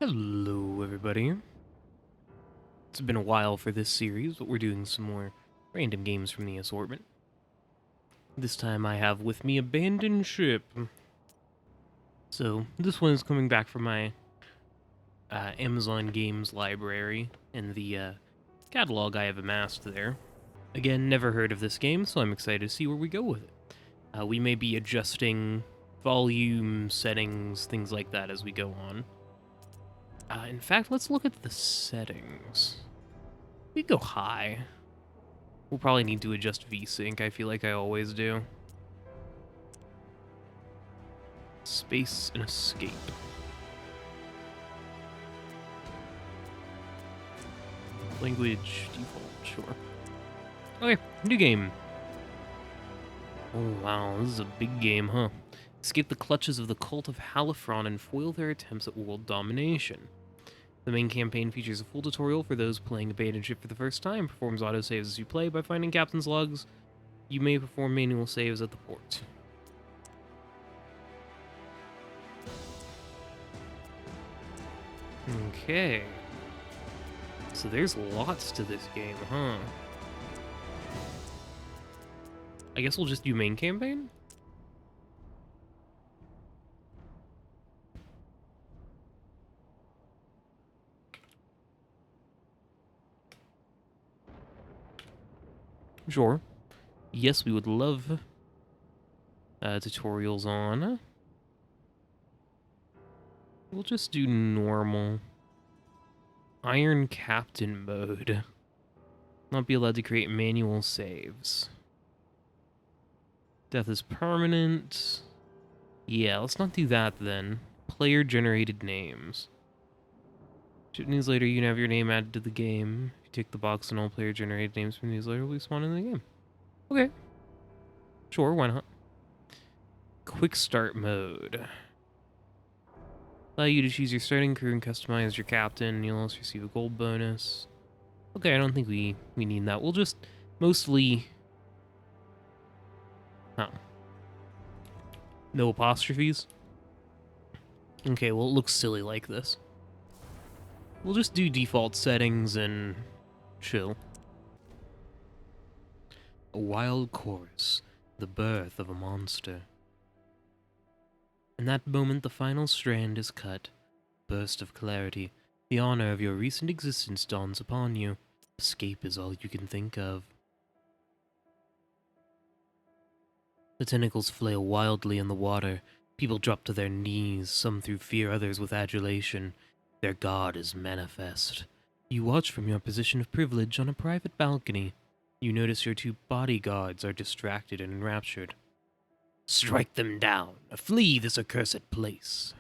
Hello, everybody. It's been a while for this series, but we're doing some more random games from the assortment. This time I have with me Abandoned Ship. So, this one is coming back from my Amazon Games library and the catalog I have amassed there. Again, never heard of this game, so I'm excited to see where we go with it. We may be adjusting volume settings, things like that as we go on. In fact, let's look at the settings. We go high. We'll probably need to adjust VSync, I feel like I always do. Space and escape. Language default, sure. Okay, new game. Oh wow, this is a big game, huh? Escape the clutches of the cult of Halifron and foil their attempts at world domination. The main campaign features a full tutorial for those playing Abandoned Ship for the first time, performs autosaves as you play by finding captain's logs. You may perform manual saves at the port. Okay. So there's lots to this game, huh? I guess we'll just do main campaign? Sure. Yes, we would love tutorials on. We'll just do normal. Iron Captain mode. Not be allowed to create manual saves. Death is permanent. Yeah, let's not do that then. Player-generated names. 2 news later, you can have your name added to the game. If you tick the box, and all player-generated names from newsletter will be spawned in the game. Okay. Sure, why not? Quick start mode. Allow you to choose your starting crew and customize your captain. You'll also receive a gold bonus. Okay, I don't think we need that. We'll just mostly... Oh. No apostrophes? Okay, well, it looks silly like this. We'll just do default settings and chill. A wild chorus, the birth of a monster. In that moment, the final strand is cut. Burst of clarity. The honor of your recent existence dawns upon you. Escape is all you can think of. The tentacles flail wildly in the water. People drop to their knees, some through fear, others with adulation. Their god is manifest. You watch from your position of privilege on a private balcony. You notice your 2 bodyguards are distracted and enraptured. Strike them down! Flee this accursed place!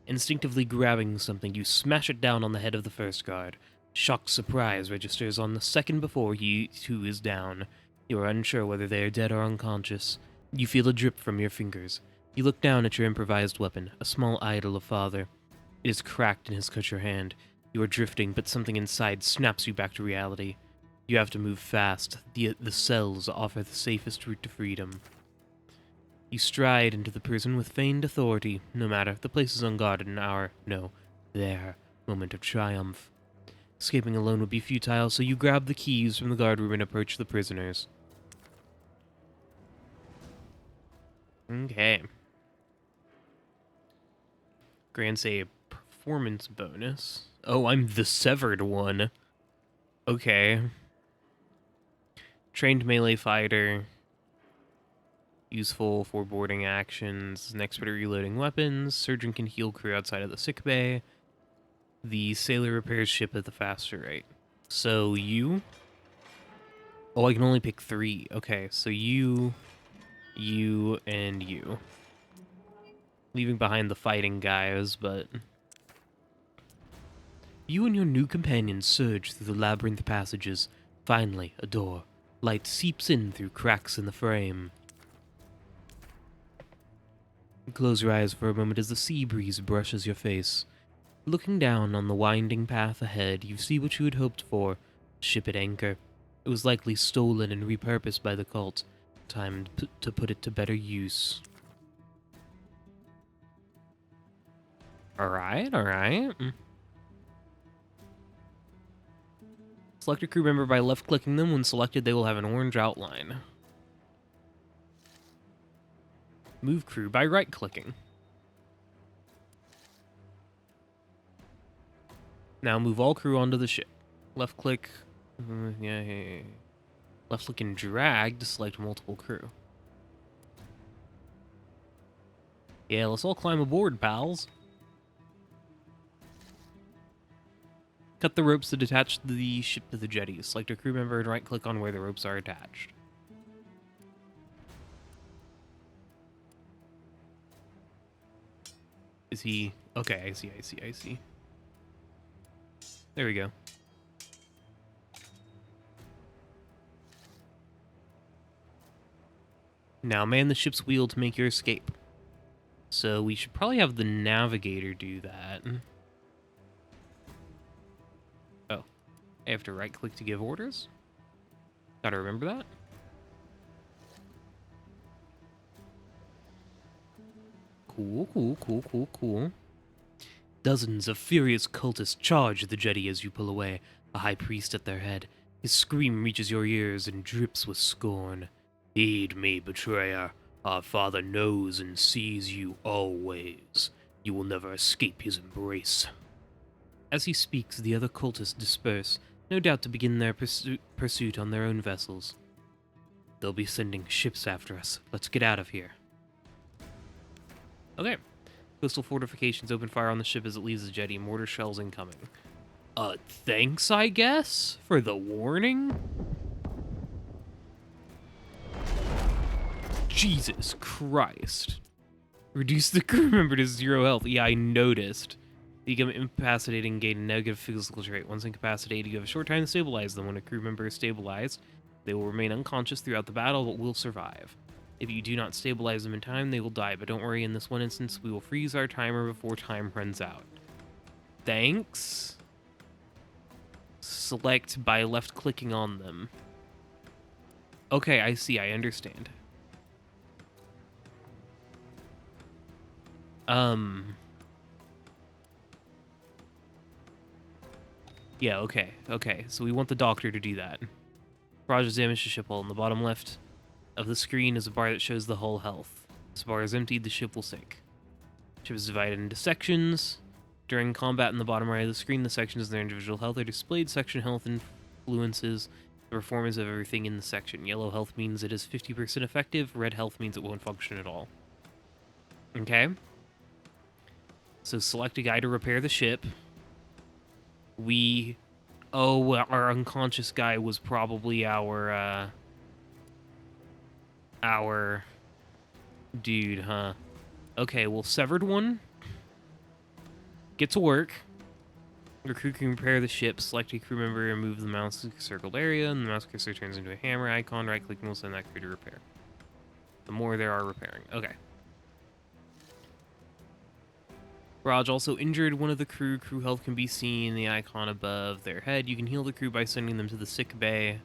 Instinctively grabbing something, you smash it down on the head of the first guard. Shocked surprise registers on the second before he too is down. You are unsure whether they are dead or unconscious. You feel a drip from your fingers. You look down at your improvised weapon, a small idol of father. It is cracked and has cut your hand. You are drifting, but something inside snaps you back to reality. You have to move fast. The cells offer the safest route to freedom. You stride into the prison with feigned authority. No matter, the place is unguarded in our, no, their moment of triumph. Escaping alone would be futile, so you grab the keys from the guard room and approach the prisoners. Okay. Grants a performance bonus. Oh, I'm the severed one. Okay. Trained melee fighter. Useful for boarding actions. An expert at reloading weapons. Surgeon can heal crew outside of the sick bay. The sailor repairs ship at the faster rate. So you... Oh, I can only pick 3. Okay, so you, and you. Leaving behind the fighting guys, but... You and your new companion surge through the labyrinth passages. Finally, a door. Light seeps in through cracks in the frame. You close your eyes for a moment as the sea breeze brushes your face. Looking down on the winding path ahead, you see what you had hoped for. Ship at anchor. It was likely stolen and repurposed by the cult. Time to put it to better use. Alright, alright. Select a crew member by left-clicking them. When selected, they will have an orange outline. Move crew by right-clicking. Now move all crew onto the ship. Left-click... yeah. Left-click and drag to select multiple crew. Yeah, let's all climb aboard, pals. Cut the ropes to detach the ship to the jetty. Select a crew member and right-click on where the ropes are attached. Is he... Okay, I see. There we go. Now man the ship's wheel to make your escape. So we should probably have the navigator do that. Oh. I have to right-click to give orders? Gotta remember that. Cool. Dozens of furious cultists charge the jetty as you pull away, a high priest at their head. His scream reaches your ears and drips with scorn. Heed me, betrayer. Our father knows and sees you always. You will never escape his embrace. As he speaks, the other cultists disperse, no doubt to begin their pursuit on their own vessels. They'll be sending ships after us. Let's get out of here. Okay. Coastal fortifications open fire on the ship as it leaves the jetty. Mortar shells incoming. Thanks, I guess, for the warning? Jesus Christ. Reduce the crew member to 0 health. Yeah, I noticed. You become incapacitated and gain a negative physical trait. Once incapacitated, you have a short time to stabilize them. When a crew member is stabilized, they will remain unconscious throughout the battle, but will survive. If you do not stabilize them in time, they will die, but don't worry, in this one instance, we will freeze our timer before time runs out. Thanks. Select by left-clicking on them. Okay, I see, I understand. Yeah, okay. So we want the doctor to do that. Barrage damage to ship hull. In the bottom left of the screen is a bar that shows the hull health. If this bar is emptied, the ship will sink. The ship is divided into sections. During combat in the bottom right of the screen, the sections and their individual health are displayed. Section health influences the performance of everything in the section. Yellow health means it is 50% effective. Red health means it won't function at all. Okay? So select a guy to repair the ship. Our unconscious guy was probably our dude, huh? Okay, well, severed one. Get to work. Your crew can repair the ship. Select a crew member and move the mouse to the circled area, and the mouse cursor turns into a hammer icon. Right-clicking will send that crew to repair. The more there are repairing. Okay. Raj also injured one of the crew. Crew health can be seen, the icon above their head. You can heal the crew by sending them to the sick bay.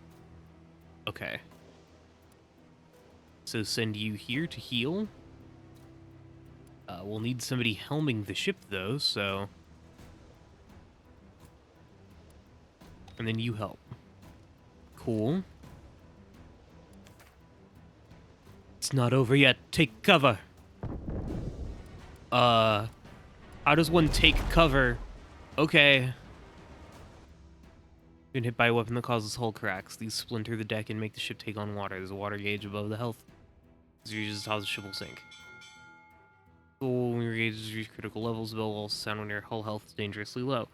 Okay. So send you here to heal. We'll need somebody helming the ship, though, so... And then you help. Cool. It's not over yet. Take cover. How does one take cover? Okay. Been hit by a weapon that causes hull cracks. These splinter the deck and make the ship take on water. There's a water gauge above the health. This is how the ship will sink. When your gauges reach critical levels, the bell will also sound when your hull health is dangerously low.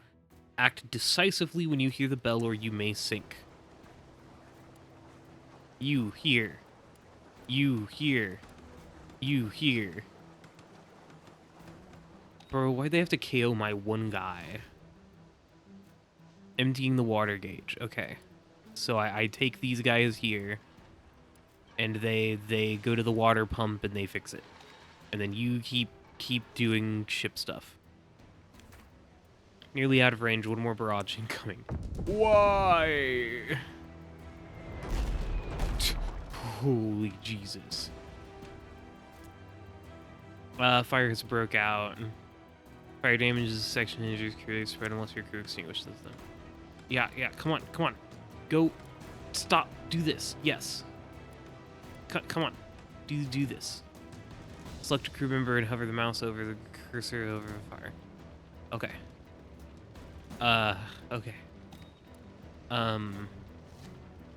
Act decisively when you hear the bell or you may sink. You here. You here. You here. Bro, why'd they have to KO my one guy? Emptying the water gauge. Okay. So I take these guys here, and they go to the water pump and they fix it. And then you keep doing ship stuff. Nearly out of range. One more barrage incoming. Why? Holy Jesus. Fire has broke out. Fire damages a section, injures crew, spread unless your crew extinguishes them. Yeah, come on. Go. Stop. Do this. Yes. Come on. Do this. Select a crew member and hover the mouse over the cursor over the fire. Okay. Okay.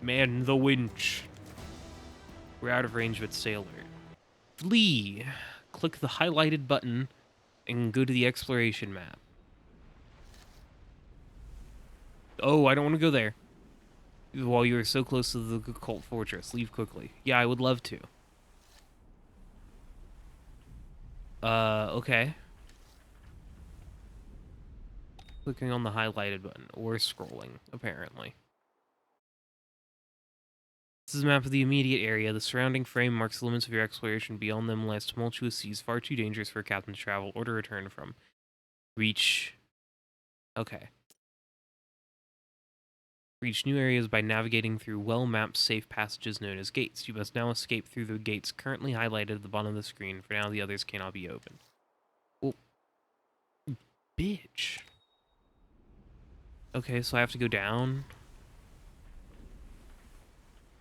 Man the winch. We're out of range, but stay alert. Flee. Click the highlighted button and go to the exploration map. Oh, I don't want to go there. While you are so close to the cult fortress, leave quickly. Yeah, I would love to. Okay. Clicking on the highlighted button, or scrolling, apparently. This is a map of the immediate area. The surrounding frame marks the limits of your exploration. Beyond them lies tumultuous seas, far too dangerous for a captain to travel or to return from. Reach... Okay. Reach new areas by navigating through well-mapped safe passages known as gates. You must now escape through the gates currently highlighted at the bottom of the screen. For now, the others cannot be opened. Oh. Bitch. Okay, so I have to go down.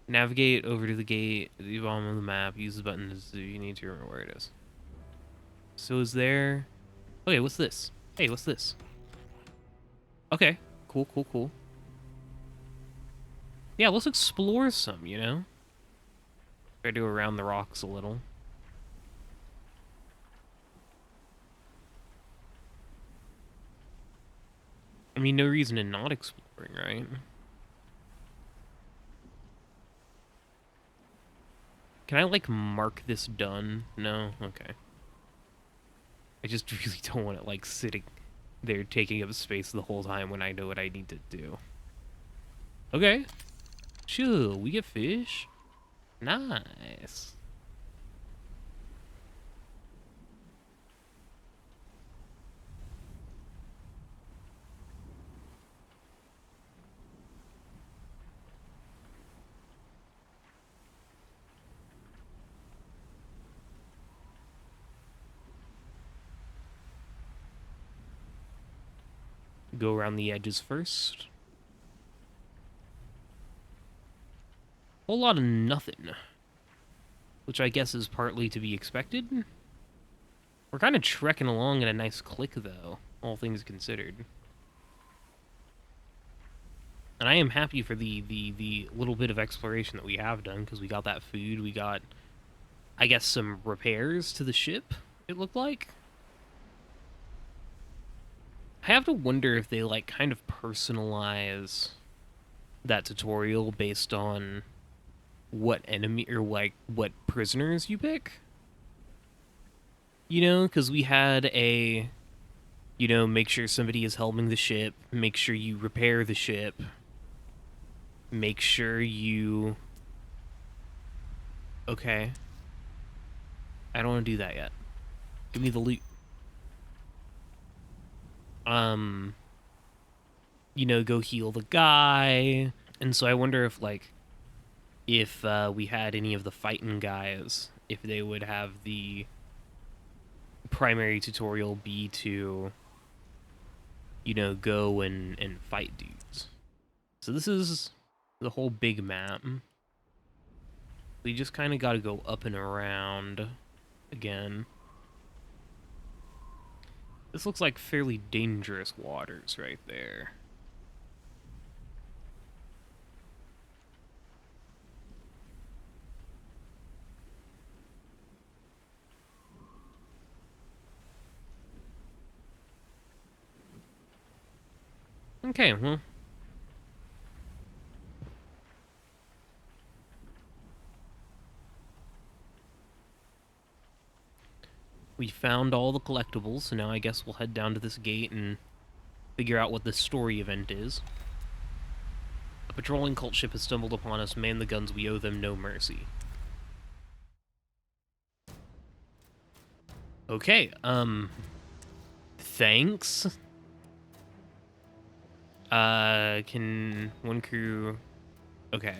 Navigate over to the gate at the bottom of the map. Use the button so you need to remember where it is. So is there... Okay, what's this? Hey, what's this? Okay, cool. Yeah, let's explore some, you know? Try to go around the rocks a little. I mean, no reason in not exploring, right? Can I, like, mark this done? No? Okay. I just really don't want it, like, sitting there taking up space the whole time when I know what I need to do. Okay. Chill, we get fish. Nice. Go around the edges first. Whole lot of nothing. Which I guess is partly to be expected. We're kind of trekking along at a nice click, though, all things considered. And I am happy for the little bit of exploration that we have done, because we got that food, we got, I guess, some repairs to the ship, it looked like. I have to wonder if they, like, kind of personalize that tutorial based on what enemy, or, like, what prisoners you pick. You know, because we had a, you know, make sure somebody is helming the ship, make sure you repair the ship, make sure you... Okay. I don't want to do that yet. Give me the loot. You know, go heal the guy. And so I wonder if, like, if we had any of the fighting guys, if they would have the primary tutorial be to, you know, go and fight dudes. So this is the whole big map. We just kind of got to go up and around again. This looks like fairly dangerous waters right there. Okay, well. We found all the collectibles, so now I guess we'll head down to this gate and figure out what this story event is. A patrolling cult ship has stumbled upon us. Man the guns, we owe them no mercy. Okay, thanks. Can one crew... Okay.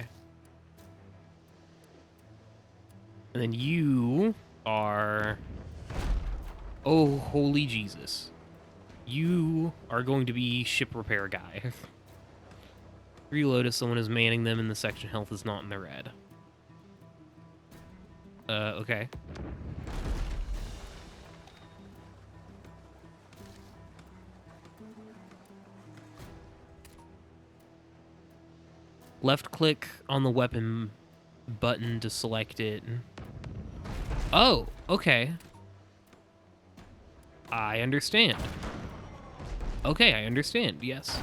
And then you are... Oh, holy Jesus. You are going to be ship repair guy. Reload if someone is manning them and the section health is not in the red. Okay. Left click on the weapon button to select it. Oh, okay. I understand. Okay, I understand, yes.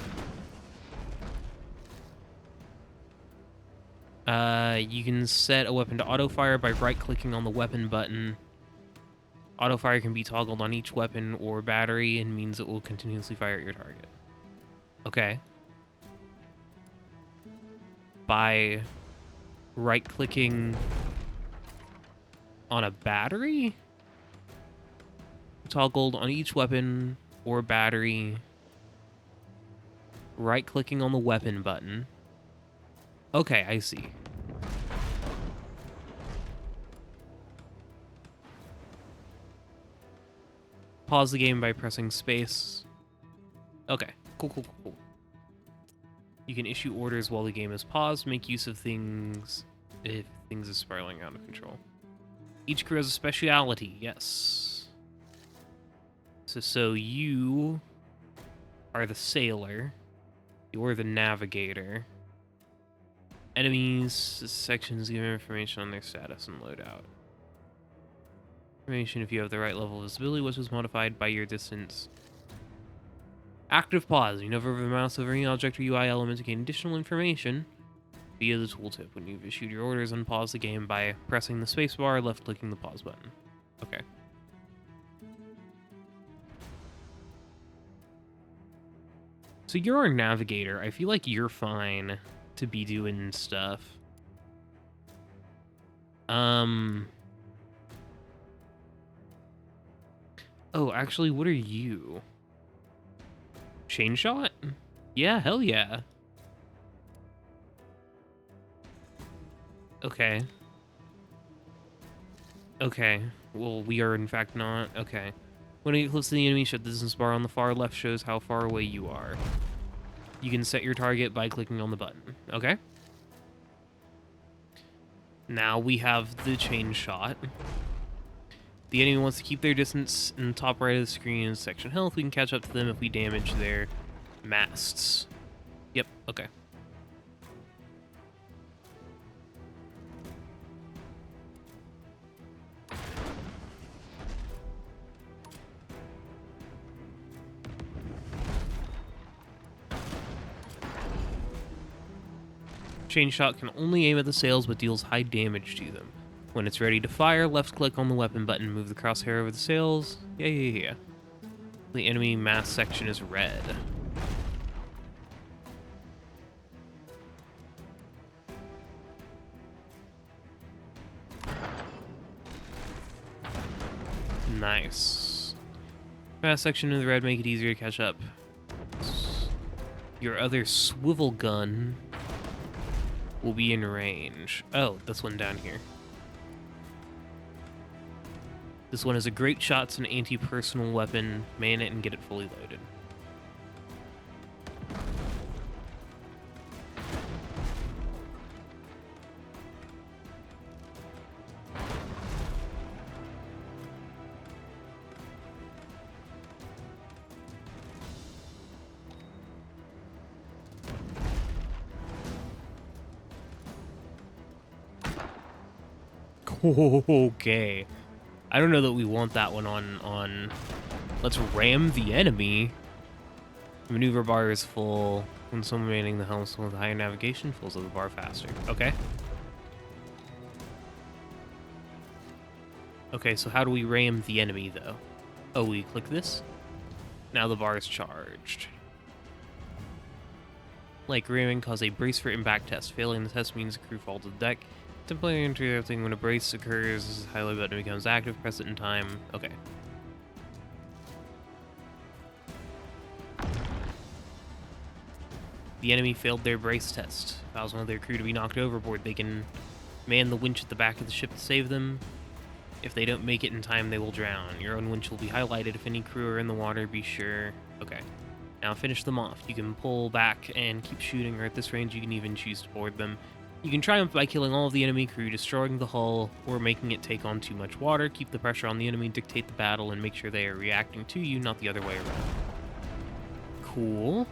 You can set a weapon to auto-fire by right-clicking on the weapon button. Auto-fire can be toggled on each weapon or battery and means it will continuously fire at your target. Okay. By right-clicking on a battery? Toggled on each weapon or battery. Right-clicking on the weapon button. Okay, I see. Pause the game by pressing space. Okay, cool. You can issue orders while the game is paused, make use of things if things are spiraling out of control. Each crew has a speciality, yes. So you are the sailor. You're the navigator. Enemies sections give information on their status and loadout. Information if you have the right level of visibility, which is modified by your distance. Active pause. You hover over the mouse over any object or UI element to gain additional information via the tooltip. When you've issued your orders, unpause the game by pressing the spacebar, left-clicking the pause button. Okay. So you're our navigator. I feel like you're fine to be doing stuff. Oh, actually, what are you? Chain shot? Yeah, hell yeah. Okay. Okay. Well, we are in fact not. Okay. When you get close to the enemy, shut the distance bar on the far left shows how far away you are. You can set your target by clicking on the button. Okay. Now we have the chain shot. The enemy wants to keep their distance in the top right of the screen in section health. We can catch up to them if we damage their masts. Yep, okay. Chain shot can only aim at the sails but deals high damage to them. When it's ready to fire, left click on the weapon button, move the crosshair over the sails. Yeah. The enemy mast section is red. Nice. Mast section in the red make it easier to catch up. Your other swivel gun will be in range. Oh, this one down here. This one is a great shot. It's an anti-personal weapon. Man it and get it fully loaded. Okay. I don't know that we want that one on... Let's ram the enemy. Maneuver bar is full. When someone manning the helm with higher navigation, fills up the bar faster. Okay. Okay, so how do we ram the enemy, though? Oh, we click this? Now the bar is charged. Like ramming, cause a brace for impact test. Failing the test means the crew falls to the deck. Temporarily enter everything when a brace occurs. This highlight button becomes active. Press it in time. Okay. The enemy failed their brace test. Allows one of their crew to be knocked overboard. They can man the winch at the back of the ship to save them. If they don't make it in time, they will drown. Your own winch will be highlighted. If any crew are in the water, be sure. Okay. Now finish them off. You can pull back and keep shooting, or at this range you can even choose to board them. You can triumph by killing all of the enemy crew, destroying the hull, or making it take on too much water. Keep the pressure on the enemy, dictate the battle, and make sure they are reacting to you, not the other way around. Cool.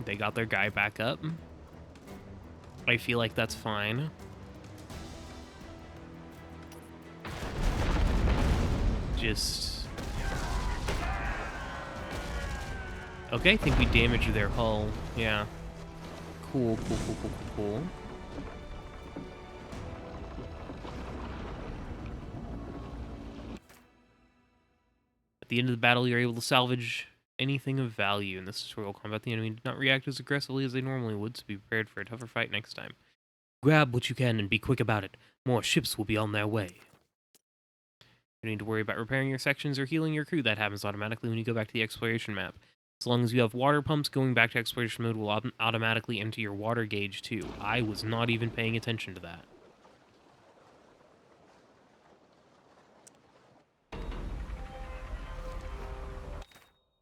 They got their guy back up. I feel like that's fine. Just... Okay, I think we damaged their hull. Yeah. Cool. At the end of the battle, you're able to salvage anything of value. In this tutorial combat, the enemy did not react as aggressively as they normally would, so be prepared for a tougher fight next time. Grab what you can and be quick about it. More ships will be on their way. You don't need to worry about repairing your sections or healing your crew. That happens automatically when you go back to the exploration map. As long as you have water pumps, going back to exploration mode will automatically enter your water gauge too. I was not even paying attention to that.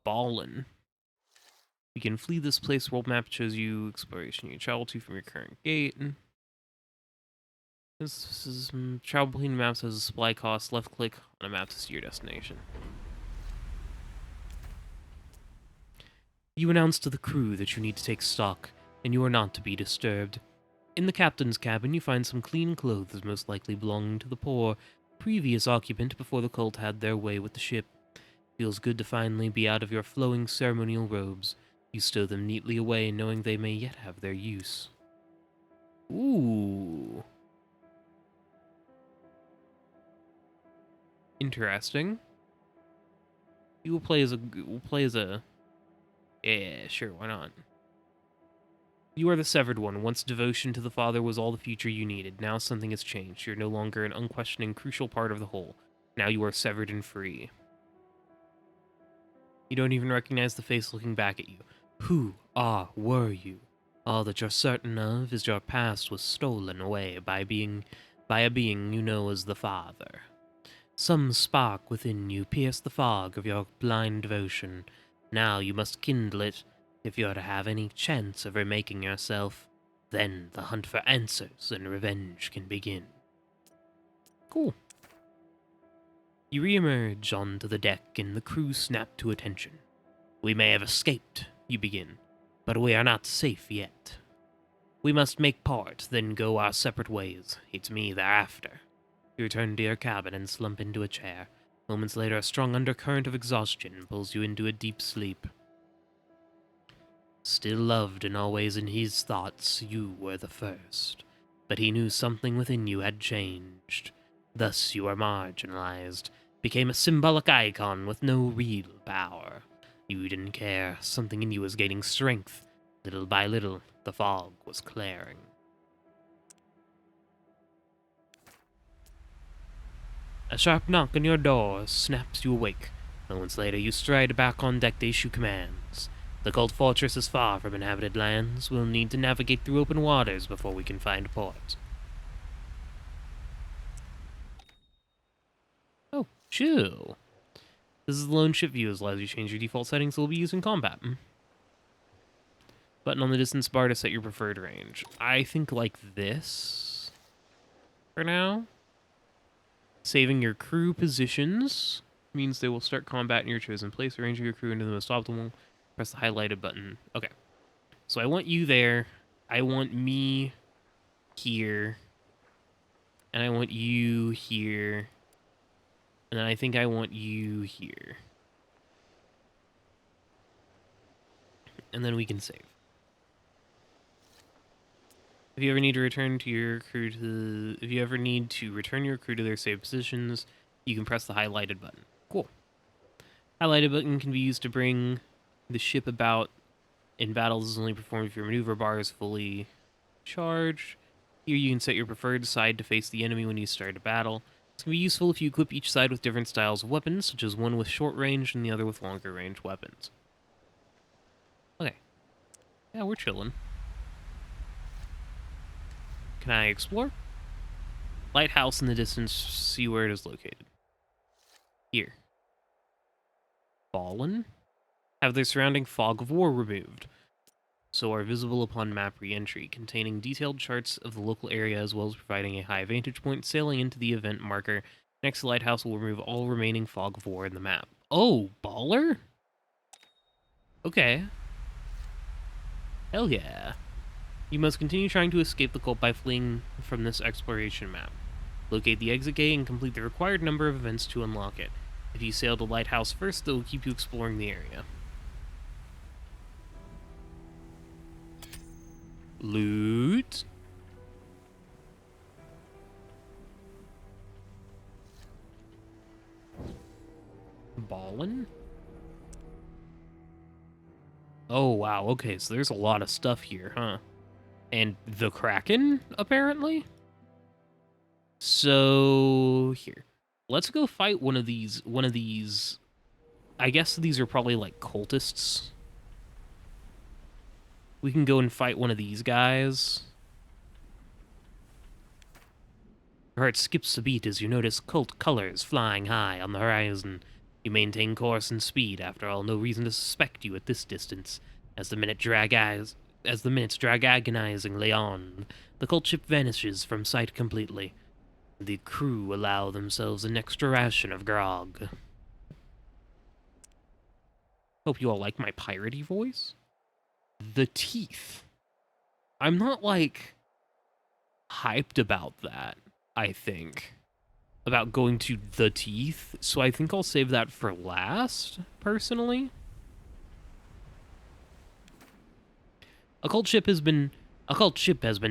Ballin'. You can flee this place. World map shows you exploration you travel to from your current gate. This is travel between maps has a supply cost. Left click on a map to see your destination. You announce to the crew that you need to take stock, and you are not to be disturbed. In the captain's cabin, you find some clean clothes, most likely belonging to the poor, previous occupant before the cult had their way with the ship. Feels good to finally be out of your flowing ceremonial robes. You stow them neatly away, knowing they may yet have their use. Ooh. Interesting. You will play as a... Yeah, sure, why not? You are the severed one. Once devotion to the Father was all the future you needed. Now something has changed. You're no longer an unquestioning, crucial part of the whole. Now you are severed and free. You don't even recognize the face looking back at you. Who were you? All that you're certain of is your past was stolen away by a being you know as the Father. Some spark within you pierced the fog of your blind devotion. Now you must kindle it if you're to have any chance of remaking yourself. Then the hunt for answers and revenge can begin. Cool. You re-emerge onto the deck and the crew snap to attention. We may have escaped, you begin, but we are not safe yet. We must make port, then go our separate ways. It's me thereafter. You return to your cabin and slump into a chair. Moments later, a strong undercurrent of exhaustion pulls you into a deep sleep. Still loved and always in his thoughts, you were the first. But he knew something within you had changed. Thus you were marginalized, became a symbolic icon with no real power. You didn't care. Something in you was gaining strength. Little by little, the fog was clearing. A sharp knock on your door snaps you awake. Moments later, you stride back on deck to issue commands. The cult fortress is far from inhabited lands. We'll need to navigate through open waters before we can find port. Oh, chill. This is the lone ship view. As allows you to change your default settings, so will be used in combat. Button on the distance bar to set your preferred range. I think like this for now. Saving your crew positions means they will start combat in your chosen place. Arranging your crew into the most optimal. Press the highlighted button. Okay. So I want you there. I want me here. And I want you here. And then I think I want you here. And then we can save. If you ever need to return your crew to their saved positions, you can press the highlighted button. Cool. Highlighted button can be used to bring the ship about in battles. Is only performed if your maneuver bar is fully charged. Here you can set your preferred side to face the enemy when you start a battle. This can be useful if you equip each side with different styles of weapons, such as one with short range and the other with longer range weapons. Yeah, we're chilling. Can I explore? Lighthouse in the distance, see where it is located. Here. Fallen? Have their surrounding fog of war removed, so are visible upon map re-entry, containing detailed charts of the local area as well as providing a high vantage point. Sailing into the event marker next to Lighthouse will remove all remaining fog of war in the map. Oh, baller? Okay. Hell yeah. You must continue trying to escape the cult by fleeing from this exploration map. Locate the exit gate and complete the required number of events to unlock it. If you sail to Lighthouse first, it will keep you exploring the area. Loot. Ballin'? Oh, wow. Okay, so there's a lot of stuff here, huh? And the Kraken, apparently? So, here. Let's go fight one of these, I guess these are probably like cultists. We can go and fight one of these guys. Your heart skips a beat as you notice cult colors flying high on the horizon. You maintain course and speed. After all, no reason to suspect you at this distance. As the minutes drag agonizingly on, the cult ship vanishes from sight completely. The crew allow themselves an extra ration of grog. Hope you all like my piratey voice. The teeth. I'm not, like, hyped about that, I think. About going to the teeth, so I think I'll save that for last, personally. A cult ship has been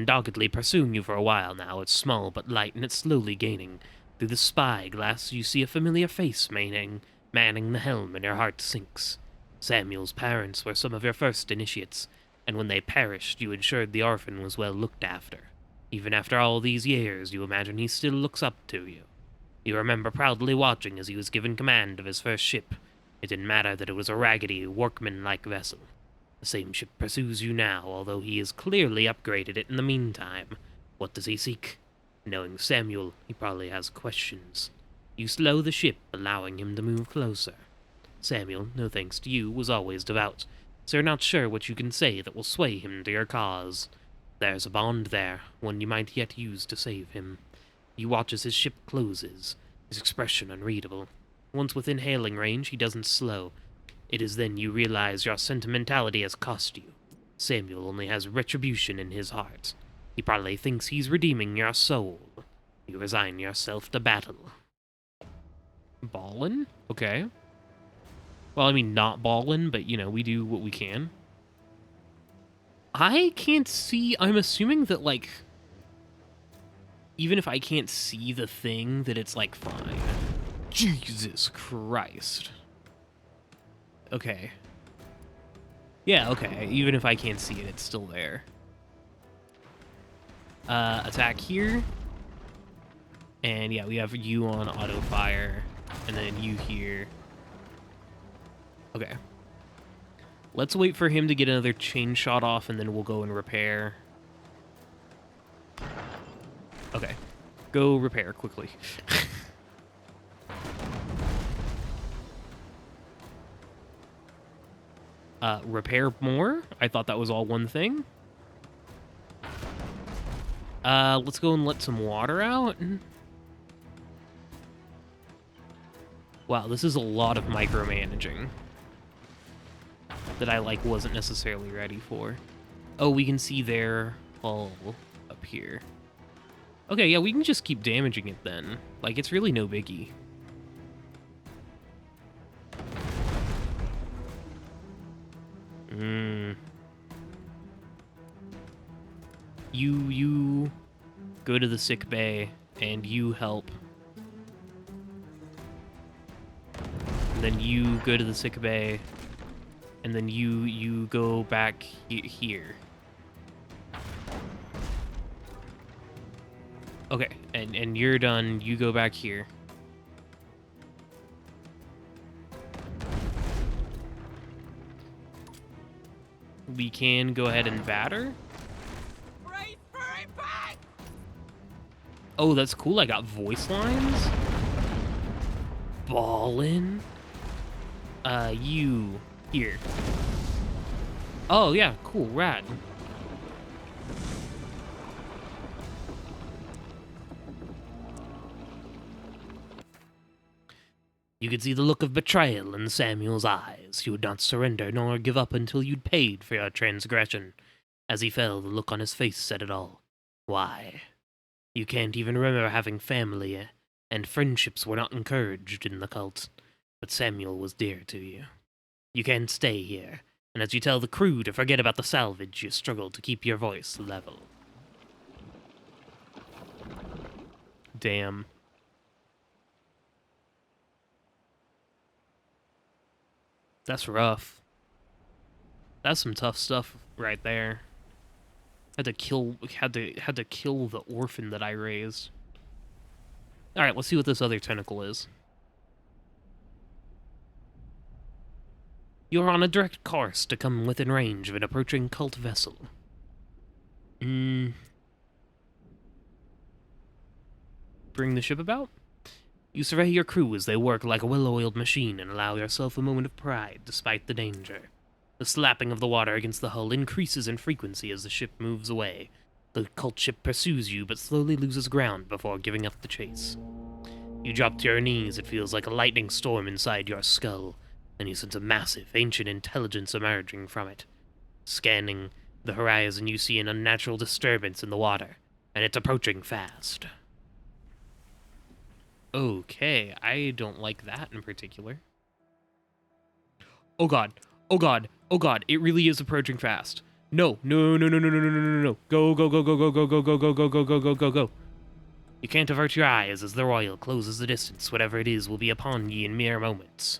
doggedly pursuing you for a while now. It's small but light, and it's slowly gaining. Through the spyglass, you see a familiar face manning the helm, and your heart sinks. Samuel's parents were some of your first initiates, and when they perished, you ensured the orphan was well looked after. Even after all these years, you imagine he still looks up to you. You remember proudly watching as he was given command of his first ship. It didn't matter that it was a raggedy, workman-like vessel. The same ship pursues you now, although he has clearly upgraded it in the meantime. What does he seek? Knowing Samuel, he probably has questions. You slow the ship, allowing him to move closer. Samuel, no thanks to you, was always devout, so you're not sure what you can say that will sway him to your cause. There's a bond there, one you might yet use to save him. You watch as his ship closes, his expression unreadable. Once within hailing range, he doesn't slow. It is then you realize your sentimentality has cost you. Samuel only has retribution in his heart. He probably thinks he's redeeming your soul. You resign yourself to battle. Ballin'? Okay. Well, I mean, not ballin', but, you know, we do what we can. I can't see... I'm assuming that, like... Even if I can't see the thing, that it's, like, fine. Jesus Christ. Okay. Yeah, okay. Even if I can't see it, it's still there. Attack here. And yeah, we have you on auto fire. And then you here. Okay. Let's wait for him to get another chain shot off, and then we'll go and repair. Okay. Go repair quickly. Repair more? I thought that was all one thing. Let's go and let some water out. Wow, this is a lot of micromanaging that I, like, wasn't necessarily ready for. Oh, we can see their hull up here. Okay, yeah, we can just keep damaging it then. Like, it's really no biggie. You go to the sick bay and you help. And then you go to the sick bay and then you go back here. Okay, and you're done. You go back here. we can go ahead and batter. Oh, that's cool. I got voice lines. Ballin'. You here. Oh, yeah, cool, rad. You could see the look of betrayal in Samuel's eyes. He would not surrender nor give up until you'd paid for your transgression. As he fell, the look on his face said it all. Why? You can't even remember having family, and friendships were not encouraged in the cult. But Samuel was dear to you. You can't stay here, and as you tell the crew to forget about the salvage, you struggle to keep your voice level. Damn. That's rough. That's some tough stuff right there. Had to kill the orphan that I raised. Alright, let's see what this other tentacle is. You're on a direct course to come within range of an approaching cult vessel. Bring the ship about? You survey your crew as they work like a well-oiled machine and allow yourself a moment of pride despite the danger. The slapping of the water against the hull increases in frequency as the ship moves away. The cult ship pursues you but slowly loses ground before giving up the chase. You drop to your knees, it feels like a lightning storm inside your skull, and you sense a massive, ancient intelligence emerging from it. Scanning the horizon, you see an unnatural disturbance in the water, and it's approaching fast. Okay, I don't like that in particular. Oh god, oh god, oh god, it really is approaching fast. No, no, no, no, no, no, no, no, no, no. Go, go, go, go, go, go, go, go, go, go, go, go, go, go, go. You can't avert your eyes as the royal closes the distance. Whatever it is will be upon ye in mere moments.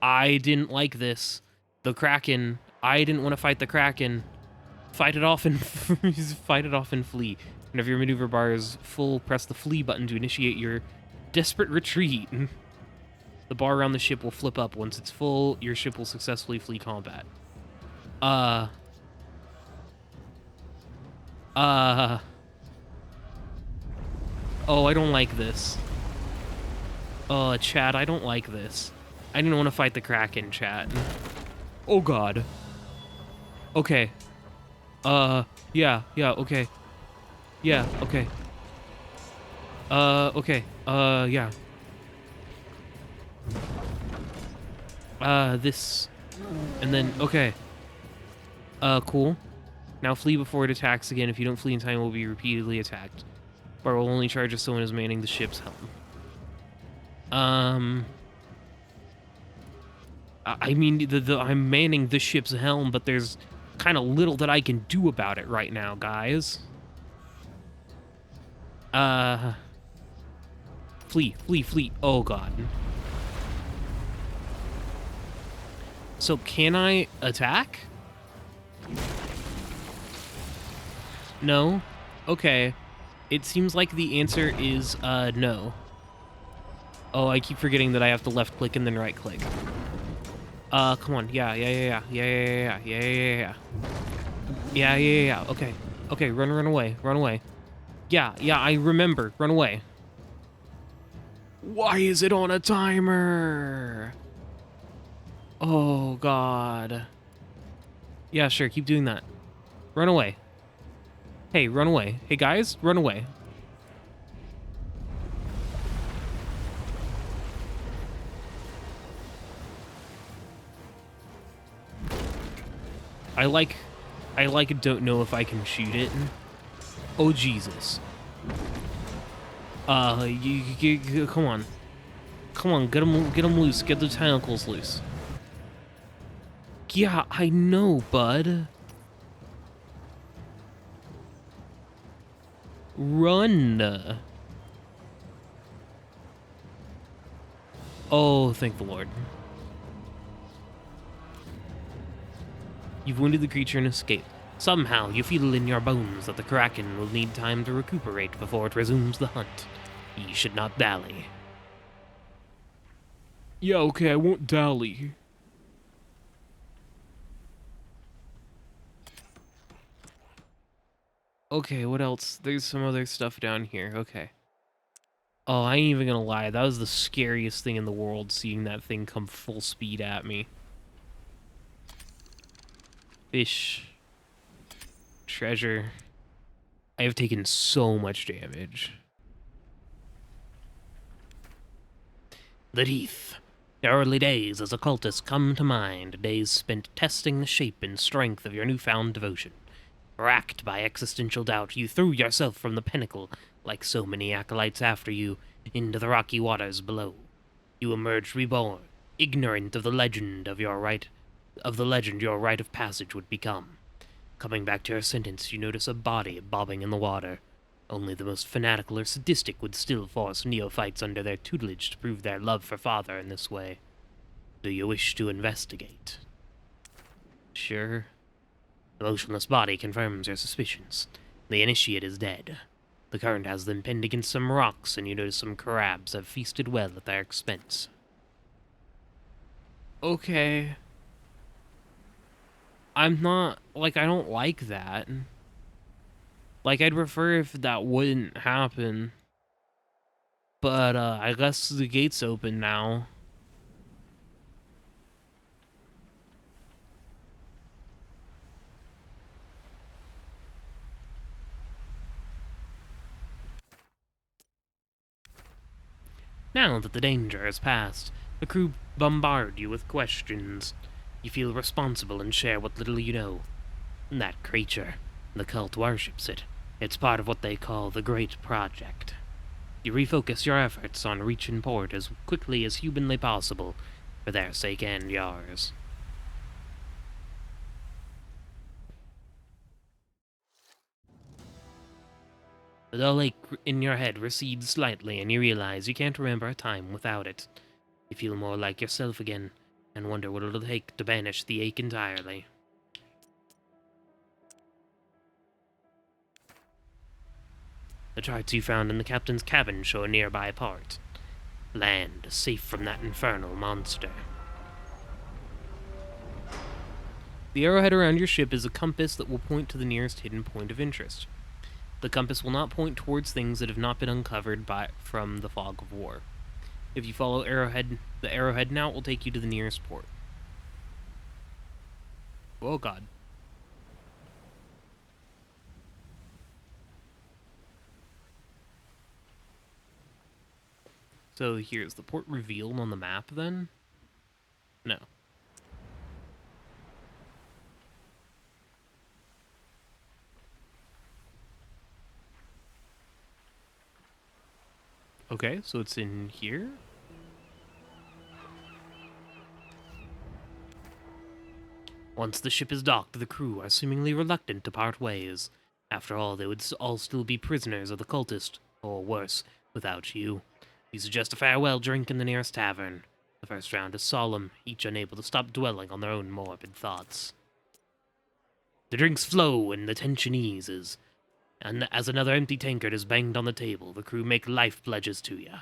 I didn't like this. The Kraken. I didn't want to fight the Kraken. Fight it off and fight it off and flee. Whenever your maneuver bar is full, press the flee button to initiate your desperate retreat. The bar around the ship will flip up. Once it's full, your ship will successfully flee combat. Oh, I don't like this. Oh, chat, I don't like this. I didn't want to fight the Kraken, chat. Oh, God. Okay. Yeah, okay. Yeah, okay. Okay. Yeah. This. And then, okay. Cool. Now flee before it attacks again. If you don't flee in time, it will be repeatedly attacked. Bar will only charge if someone is manning the ship's helm. I mean, I'm manning the ship's helm, but there's kind of little that I can do about it right now, guys. Flee, flee, flee. Oh, God. So, can I attack? No? Okay. It seems like the answer is, no. Oh, I keep forgetting that I have to left click and then right click. Come on. Yeah. Yeah. Okay, run away. Yeah, I remember. Run away. Why is it on a timer? Oh, God. Yeah, sure, keep doing that. Run away. Hey, run away. Hey, guys, run away. I don't know if I can shoot it. Oh, Jesus. Come on. Come on, get him loose. Get the tentacles loose. Yeah, I know, bud. Run. Oh, thank the Lord. You've wounded the creature and escaped. Somehow, you feel in your bones that the Kraken will need time to recuperate before it resumes the hunt. Ye should not dally. Yeah, okay, I won't dally. Okay, what else? There's some other stuff down here. Okay. Oh, I ain't even gonna lie. That was the scariest thing in the world, seeing that thing come full speed at me. Fish. Treasure. I have taken so much damage. The teeth. The early days as a cultist come to mind, days spent testing the shape and strength of your newfound devotion. Racked by existential doubt, you threw yourself from the pinnacle, like so many acolytes after you, into the rocky waters below. You emerged reborn, ignorant of the legend your rite of passage would become. Coming back to your sentence, you notice a body bobbing in the water. Only the most fanatical or sadistic would still force neophytes under their tutelage to prove their love for Father in this way. Do you wish to investigate? Sure. The motionless body confirms your suspicions. The initiate is dead. The current has them pinned against some rocks, and you notice some crabs have feasted well at their expense. Okay. I'm not, like, I don't like that. Like, I'd prefer if that wouldn't happen. But, I guess the gate's open now. Now that the danger has passed, the crew bombard you with questions. You feel responsible and share what little you know. That creature, the cult worships it. It's part of what they call the Great Project. You refocus your efforts on reaching port as quickly as humanly possible, for their sake and yours. The dull ache in your head recedes slightly, and you realize you can't remember a time without it. You feel more like yourself again, and wonder what it'll take to banish the ache entirely. The charts you found in the captain's cabin show a nearby port. Land safe from that infernal monster. The arrowhead around your ship is a compass that will point to the nearest hidden point of interest. The compass will not point towards things that have not been uncovered from the fog of war. If you follow the arrowhead now will take you to the nearest port. Oh god. So here's the port revealed on the map then? No. Okay, so it's in here? Once the ship is docked, the crew are seemingly reluctant to part ways. After all, they would all still be prisoners of the cultist, or worse, without you. You suggest a farewell drink in the nearest tavern. The first round is solemn, each unable to stop dwelling on their own morbid thoughts. The drinks flow and the tension eases, and as another empty tankard is banged on the table, the crew make life pledges to you.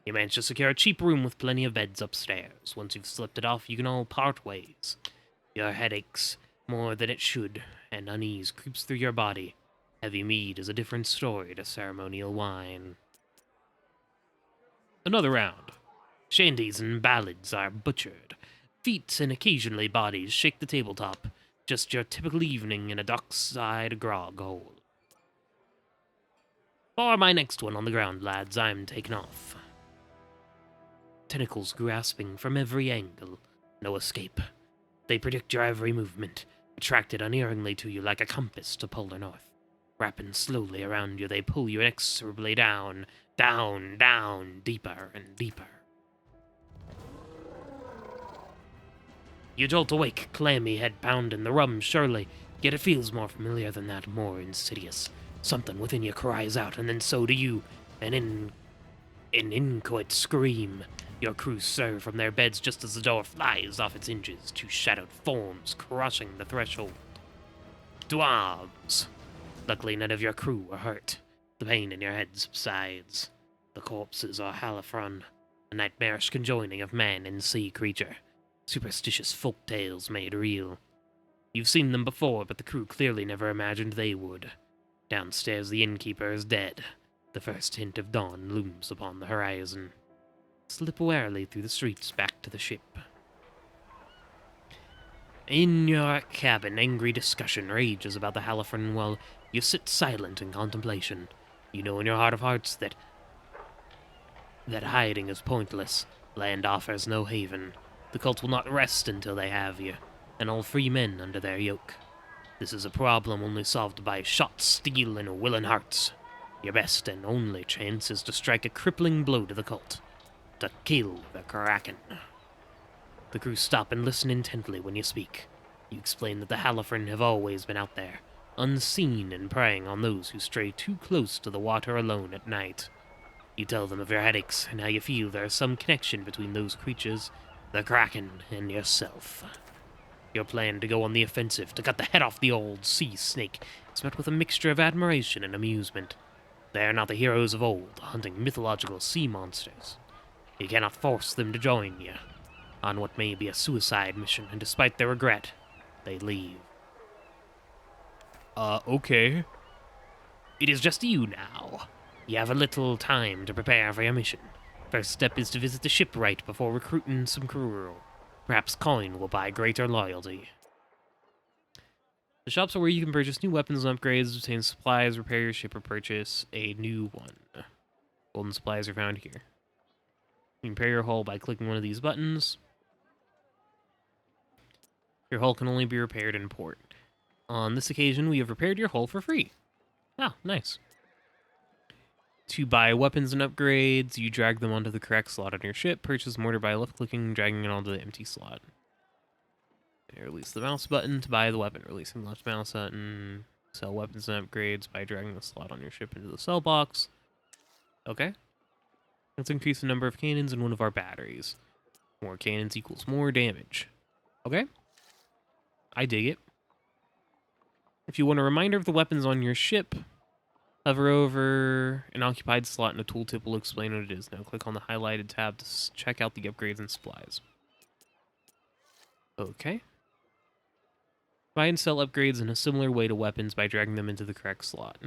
You manage to secure a cheap room with plenty of beds upstairs. Once you've slipped it off, you can all part ways. Your head aches more than it should, and unease creeps through your body. Heavy mead is a different story to ceremonial wine. Another round. Shanties and ballads are butchered. Feet and occasionally bodies shake the tabletop. Just your typical evening in a dockside grog hole. For my next one on the ground, lads, I'm taking off. Tentacles grasping from every angle. No escape. They predict your every movement, attracted unerringly to you like a compass to polar north. Wrapping slowly around you, they pull you inexorably down, down, down, deeper and deeper. You jolt awake, clammy head pounding, the rum surely, yet it feels more familiar than that, more insidious. Something within you cries out, and then so do you, an inchoate scream. Your crew stir from their beds just as the door flies off its hinges, two shadowed forms crushing the threshold. Dwarves! Luckily, none of your crew are hurt. The pain in your head subsides. The corpses are Halifron, a nightmarish conjoining of man and sea creature. Superstitious folk tales made real. You've seen them before, but the crew clearly never imagined they would. Downstairs, the innkeeper is dead. The first hint of dawn looms upon the horizon. Slip warily through the streets back to the ship. In your cabin, angry discussion rages about the Halifron while you sit silent in contemplation. You know in your heart of hearts that hiding is pointless. Land offers no haven. The cult will not rest until they have you, and all free men under their yoke. This is a problem only solved by shot steel and willing hearts. Your best and only chance is to strike a crippling blow to the cult. To kill the Kraken. The crew stop and listen intently when you speak. You explain that the Halifron have always been out there, unseen and preying on those who stray too close to the water alone at night. You tell them of your headaches and how you feel there is some connection between those creatures, the Kraken, and yourself. Your plan to go on the offensive, to cut the head off the old sea snake, is met with a mixture of admiration and amusement. They are not the heroes of old, hunting mythological sea monsters. You cannot force them to join you on what may be a suicide mission, and despite their regret, they leave. Okay. It is just you now. You have a little time to prepare for your mission. First step is to visit the shipwright before recruiting some crew. Perhaps coin will buy greater loyalty. The shops are where you can purchase new weapons and upgrades, obtain supplies, repair your ship, or purchase a new one. Golden supplies are found here. You can repair your hull by clicking one of these buttons. Your hull can only be repaired in port. On this occasion, we have repaired your hull for free. Ah, nice. To buy weapons and upgrades, you drag them onto the correct slot on your ship. Purchase mortar by left-clicking and dragging it onto the empty slot. And release the mouse button to buy the weapon. Releasing the left mouse button. Sell weapons and upgrades by dragging the slot on your ship into the sell box. Okay. Let's increase the number of cannons in one of our batteries. More cannons equals more damage. Okay. I dig it. If you want a reminder of the weapons on your ship, hover over an occupied slot and a tooltip will explain what it is. Now click on the highlighted tab to check out the upgrades and supplies. Okay. Buy and sell upgrades in a similar way to weapons by dragging them into the correct slot.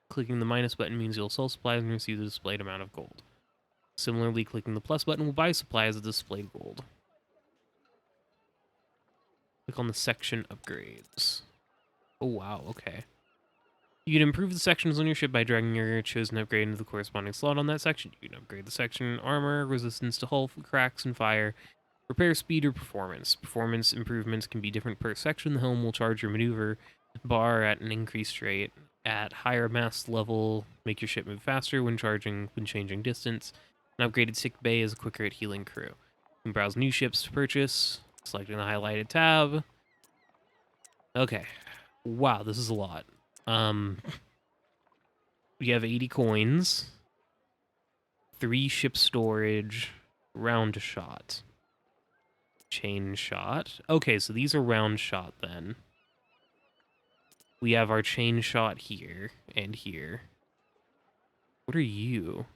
Clicking the minus button means you'll sell supplies and receive the displayed amount of gold. Similarly, clicking the plus button will buy supplies at displayed gold. Click on the section upgrades. Oh wow, okay. You can improve the sections on your ship by dragging your chosen upgrade into the corresponding slot on that section. You can upgrade the section armor, resistance to hull cracks and fire, repair speed or performance. Performance improvements can be different per section. The helm will charge your maneuver bar at an increased rate. At higher mast level, make your ship move faster when changing distance. An upgraded sick bay is quicker at healing crew. You can browse new ships to purchase, selecting the highlighted tab. Okay. Wow, this is a lot. We have 80 coins, 3 ship storage, round shot, chain shot. Okay, so these are round shot then. We have our chain shot here and here. What are you?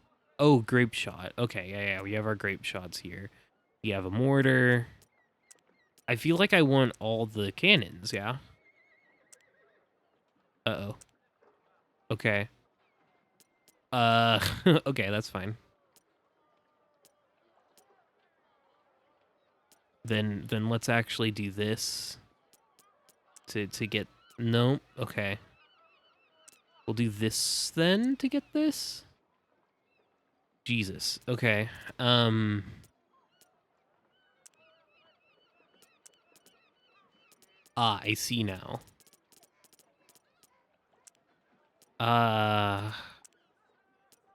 Oh, grape shot. Okay, yeah, we have our grape shots here. We have a mortar. I feel like I want all the cannons, yeah? Uh-oh. Okay. Okay, that's fine. Then let's actually do this to get... No, okay. We'll do this then to get this? Jesus, okay. I see now.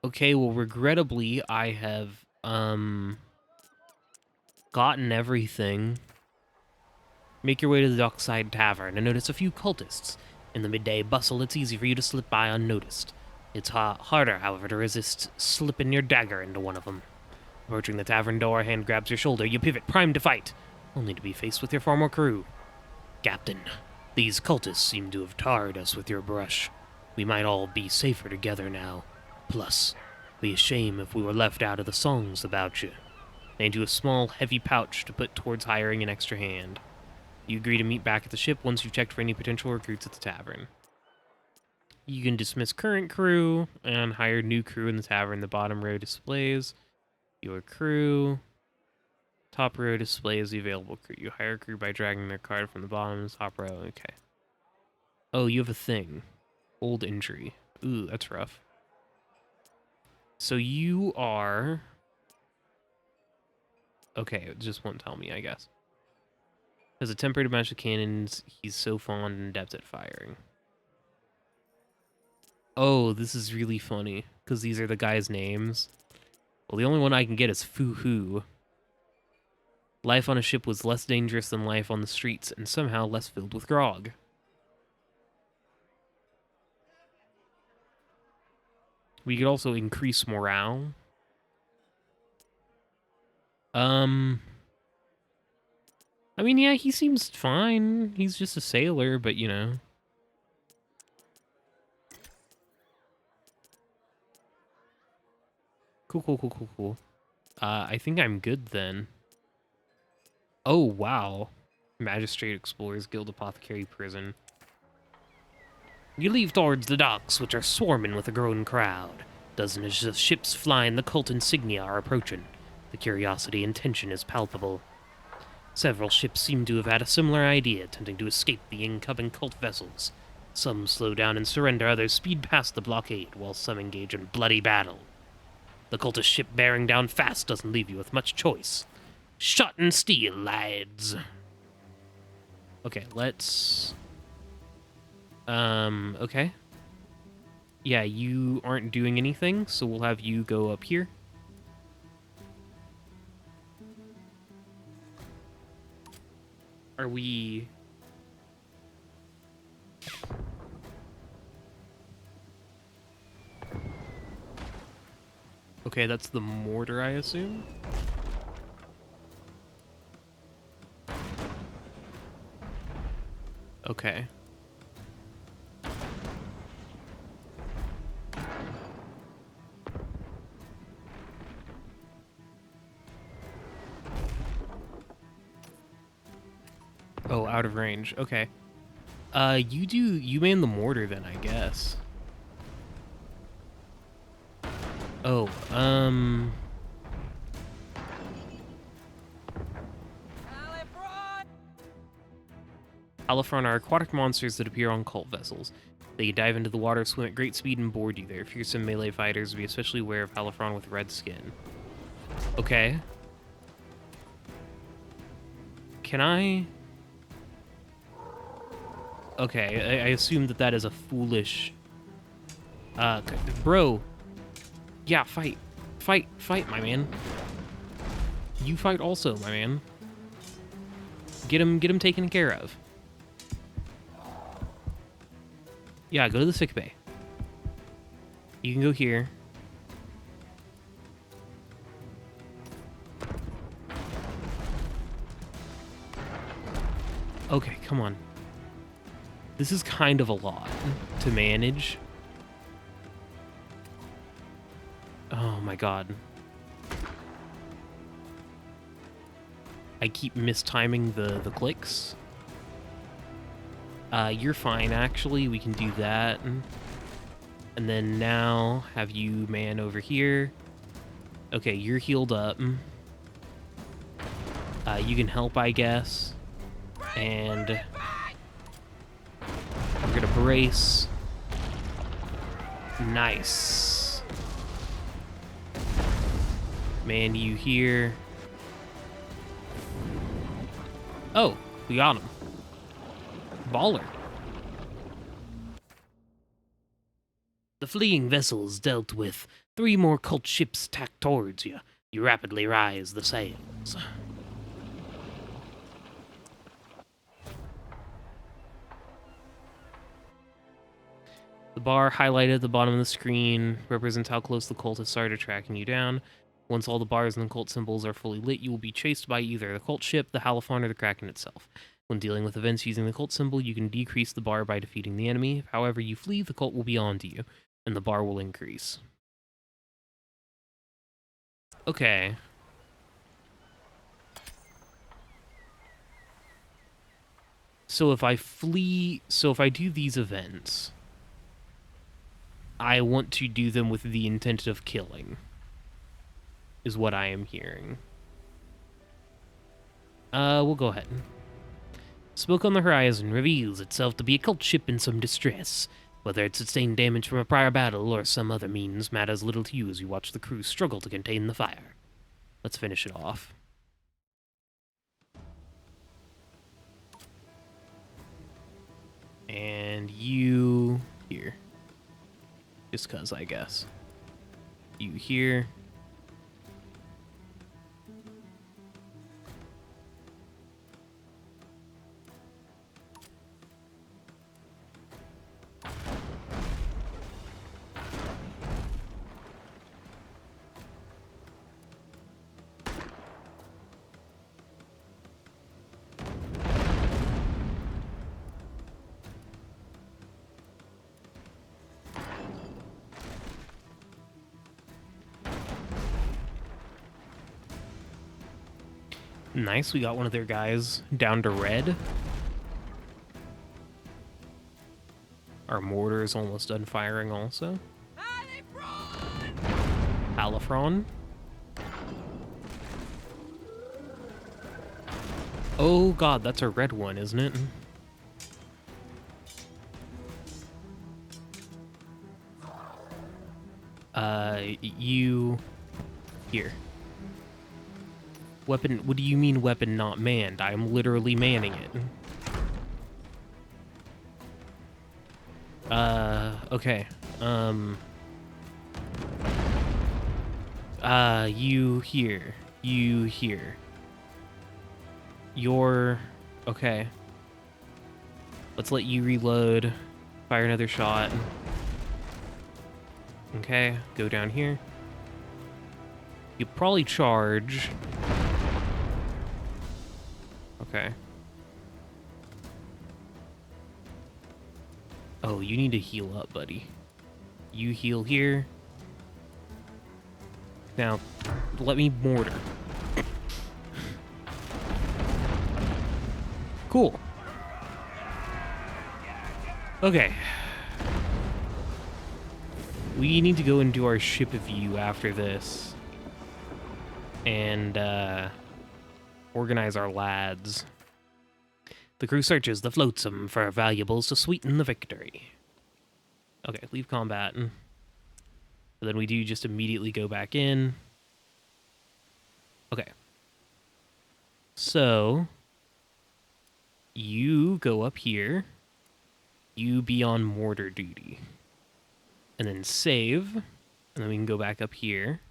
Okay, well, regrettably, I have, gotten everything. Make your way to the dockside tavern and notice a few cultists. In the midday bustle, it's easy for you to slip by unnoticed. It's harder, however, to resist slipping your dagger into one of them. Approaching the tavern door, a hand grabs your shoulder. You pivot, primed to fight, only to be faced with your former crew. Captain, these cultists seem to have tarred us with your brush. We might all be safer together now. Plus, be a shame if we were left out of the songs about you. And into a small, heavy pouch to put towards hiring an extra hand. You agree to meet back at the ship once you've checked for any potential recruits at the tavern. You can dismiss current crew and hire new crew in the tavern. The bottom row displays your crew. Top row displays the available crew. You hire crew by dragging their card from the bottom to the top row. Okay. Oh, you have a thing. Old injury. Ooh, that's rough. So you are... Okay, it just won't tell me, I guess. Has a temper to match the cannons. He's so fond and adept at firing. Oh, this is really funny, because these are the guys' names. Well, the only one I can get is Foo-Hoo. Life on a ship was less dangerous than life on the streets, and somehow less filled with grog. We could also increase morale. I mean, yeah, he seems fine. He's just a sailor, but, you know. Cool. I think I'm good then. Oh, wow. Magistrate Explorers Guild Apothecary Prison. You leave towards the docks, which are swarming with a growing crowd. Dozens of ships flying the cult insignia are approaching. The curiosity and tension is palpable. Several ships seem to have had a similar idea, attempting to escape the incoming cult vessels. Some slow down and surrender, others speed past the blockade, while some engage in bloody battle. The cultist ship bearing down fast doesn't leave you with much choice. Shot and steel, lads. Okay, let's... okay. Yeah, you aren't doing anything, so we'll have you go up here. Are we... Okay, that's the mortar, I assume? Okay. Oh, out of range. Okay. You man the mortar then, I guess. Oh, Halifron are aquatic monsters that appear on cult vessels. They dive into the water, swim at great speed, and board you. They're fearsome melee fighters. Be especially aware of Halifron with red skin. Okay. Can I... Okay, I assume that that is a foolish... bro. Yeah, fight. Fight, my man. You fight also, my man. Get him taken care of. Yeah, go to the sick bay. You can go here. Okay, come on. This is kind of a lot to manage. Oh my god. I keep mistiming the clicks. You're fine, actually. We can do that. And then now have you man over here. Okay, you're healed up. You can help, I guess. And we're gonna brace. Nice. Man, you here. Oh, we got him. Baller. The fleeing vessels dealt with. 3 more cult ships tacked towards you. You rapidly rise the sails. The bar highlighted at the bottom of the screen represents how close the cultists are to tracking you down. Once all the bars and the cult symbols are fully lit, you will be chased by either the cult ship, the Halifon, or the Kraken itself. When dealing with events using the cult symbol, you can decrease the bar by defeating the enemy. If, however, you flee, the cult will be onto you, and the bar will increase. Okay. So if I flee, so if I do these events, I want to do them with the intent of killing, is what I am hearing. We'll go ahead. Smoke on the horizon reveals itself to be a cult ship in some distress. Whether it sustained damage from a prior battle or some other means matters little to you as you watch the crew struggle to contain the fire. Let's finish it off. And you here. Just cause, I guess. You here. Nice, we got one of their guys down to red. Our mortar is almost done firing also. Halifron. Oh god, that's a red one, isn't it? You... Here. Weapon... What do you mean weapon not manned? I'm literally manning it. Okay. You here. You here. You're... Okay. Let's let you reload. Fire another shot. Okay, go down here. You probably charge. Okay. Oh, you need to heal up, buddy. You heal here. Now, let me mortar. Cool. Okay. We need to go and do our ship view after this. And, organize our lads. The crew searches the flotsam for valuables to sweeten the victory. Okay, leave combat. And then we do just immediately go back in. Okay. So, you go up here. You be on mortar duty. And then save. And then we can go back up here.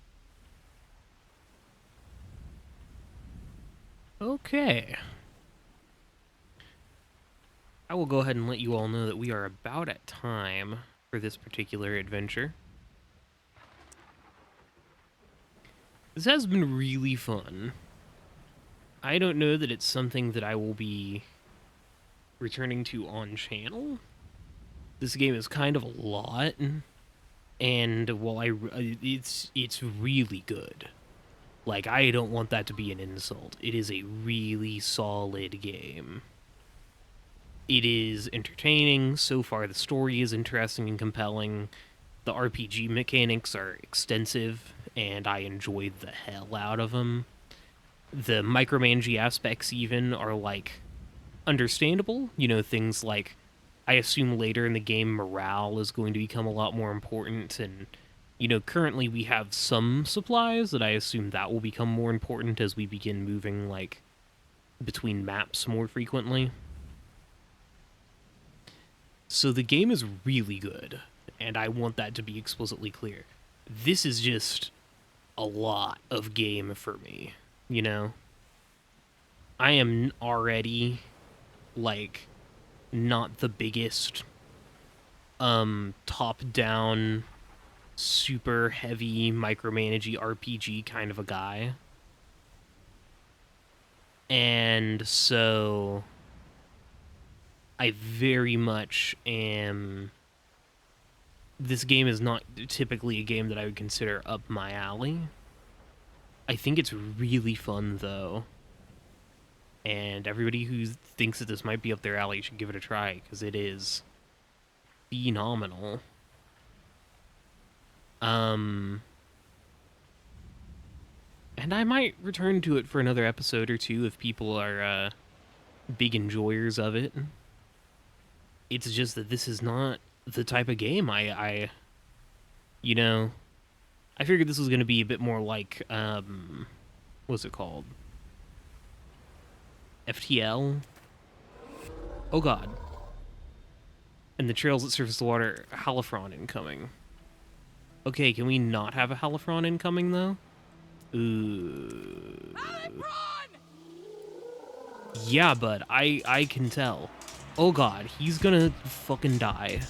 Okay. I will go ahead and let you all know that we are about at time for this particular adventure. This has been really fun. I don't know that it's something that I will be returning to on channel. This game is kind of a lot, and while it's really good. Like, I don't want that to be an insult. It is a really solid game. It is entertaining. So far, the story is interesting and compelling. The RPG mechanics are extensive, and I enjoyed the hell out of them. The micromanaging aspects even are, like, understandable. You know, things like, I assume later in the game, morale is going to become a lot more important, and, you know, currently we have some supplies that I assume that will become more important as we begin moving, like, between maps more frequently. So the game is really good, and I want that to be explicitly clear. This is just a lot of game for me, you know? I am already, like, not the biggest, top-down, super heavy micromanagey RPG kind of a guy. And so I very much am... This game is not typically a game that I would consider up my alley. I think it's really fun, though. And everybody who thinks that this might be up their alley should give it a try, because it is phenomenal. And I might return to it for another episode or two if people are big enjoyers of it. It's just that this is not the type of game you know, I figured this was going to be a bit more like, what's it called? FTL? Oh god. And the trails that surface the water, Halifron incoming. Okay, can we not have a Halifron incoming, though? Ooh. Halifron! Yeah, bud, I can tell. Oh god, he's gonna fucking die.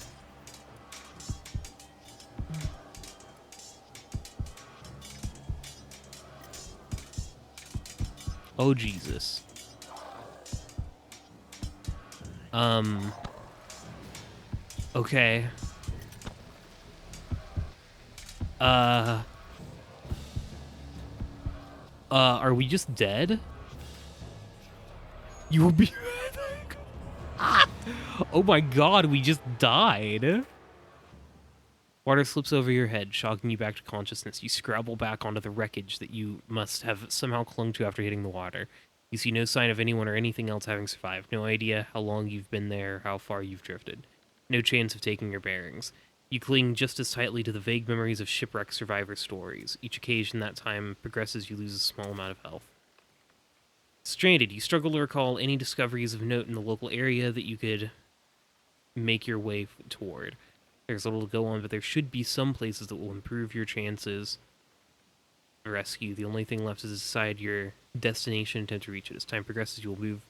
Oh, Jesus. Okay. Uh... are we just dead? You will be... Oh my god, we just died. Water slips over your head, shocking you back to consciousness. You scrabble back onto the wreckage that you must have somehow clung to after hitting the water. You see no sign of anyone or anything else having survived. No idea how long you've been there, how far you've drifted. No chance of taking your bearings. You cling just as tightly to the vague memories of shipwreck survivor stories. Each occasion that time progresses, you lose a small amount of health. Stranded, you struggle to recall any discoveries of note in the local area that you could make your way toward. There's little to go on, but there should be some places that will improve your chances of rescue. The only thing left is to decide your destination and attempt to reach it. As time progresses, you will move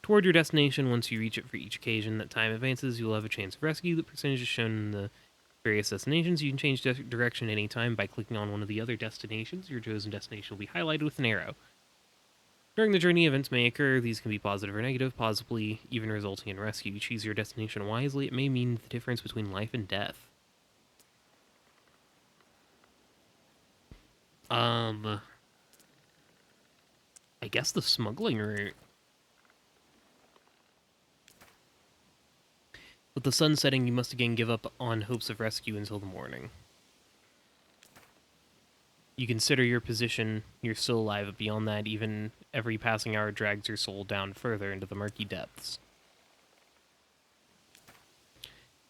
toward your destination. Once you reach it for each occasion that time advances, you will have a chance of rescue. The percentage is shown in the various destinations. You can change direction anytime by clicking on one of the other destinations. Your chosen destination will be highlighted with an arrow. During the journey, events may occur. These can be positive or negative, possibly even resulting in rescue. You choose your destination wisely. It may mean the difference between life and death. I guess the smuggling route. With the sun setting, you must again give up on hopes of rescue until the morning. You consider your position, you're still alive, but beyond that, even every passing hour drags your soul down further into the murky depths.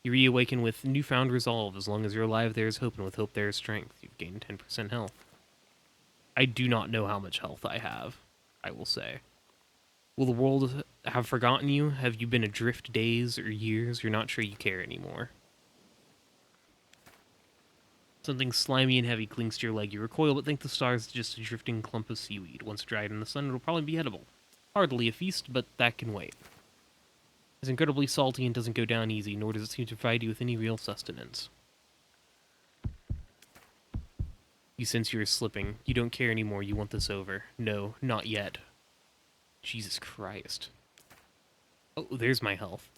You reawaken with newfound resolve. As long as you're alive, there is hope, and with hope there is strength. You've gained 10% health. I do not know how much health I have, I will say. Will the world have forgotten you? Have you been adrift days or years? You're not sure you care anymore. Something slimy and heavy clings to your leg. You recoil, but think the star is just a drifting clump of seaweed. Once dried in the sun, it'll probably be edible. Hardly a feast, but that can wait. It's incredibly salty and doesn't go down easy, nor does it seem to provide you with any real sustenance. You sense you are slipping. You don't care anymore. You want this over. No, not yet. Jesus Christ. Oh, there's my health.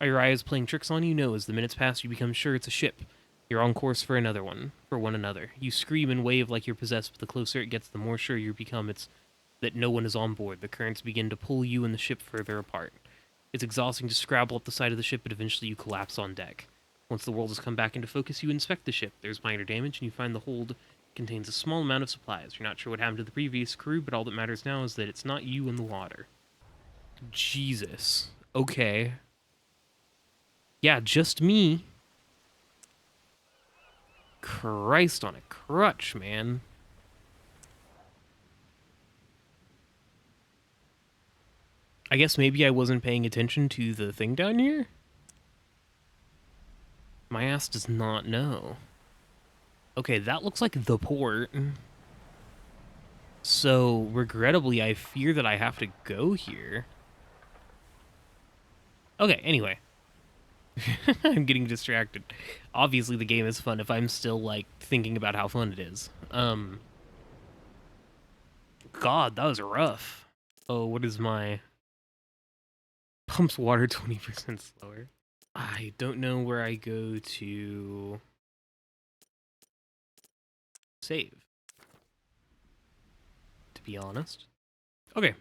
Are your eyes playing tricks on you? No, as the minutes pass, you become sure it's a ship. You're on course for another one, for one another. You scream and wave like you're possessed, but the closer it gets, the more sure you become it's that no one is on board. The currents begin to pull you and the ship further apart. It's exhausting to scrabble up the side of the ship, but eventually you collapse on deck. Once the world has come back into focus, you inspect the ship. There's minor damage, and you find the hold contains a small amount of supplies. You're not sure what happened to the previous crew, but all that matters now is that it's not you in the water. Jesus. Okay. Yeah, just me. Christ on a crutch, man. I guess maybe I wasn't paying attention to the thing down here? My ass does not know. Okay, that looks like the port. So, regrettably, I fear that I have to go here. Okay, anyway. I'm getting distracted. Obviously, the game is fun if I'm still, like, thinking about how fun it is. God, that was rough. Oh, what is my... Pumps water 20% slower. I don't know where I go to... save, to be honest. Okay.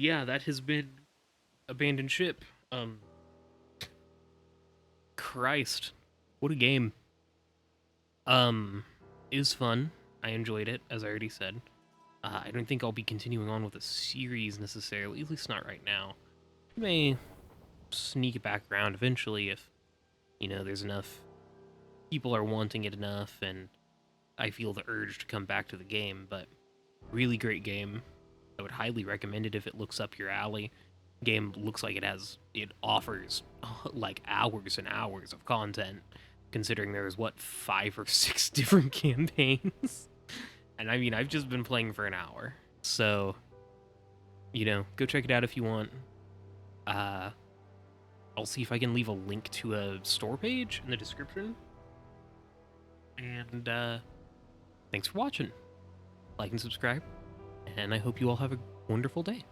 yeah, that has been Abandoned Ship. Um, Christ, what a game. Um, it was fun. I enjoyed it, as I already said. I don't think I'll be continuing on with the series necessarily, at least not right now. I may sneak it back around eventually if, there's enough people are wanting it enough and I feel the urge to come back to the game, but really great game. I would highly recommend it if it looks up your alley. Game looks like it offers like hours and hours of content, considering there's what 5 or 6 different campaigns. And I mean, I've just been playing for an hour, so go check it out if you want. Uh, I'll see if I can leave a link to a store page in the description. And thanks for watching. Like and subscribe, and I hope you all have a wonderful day.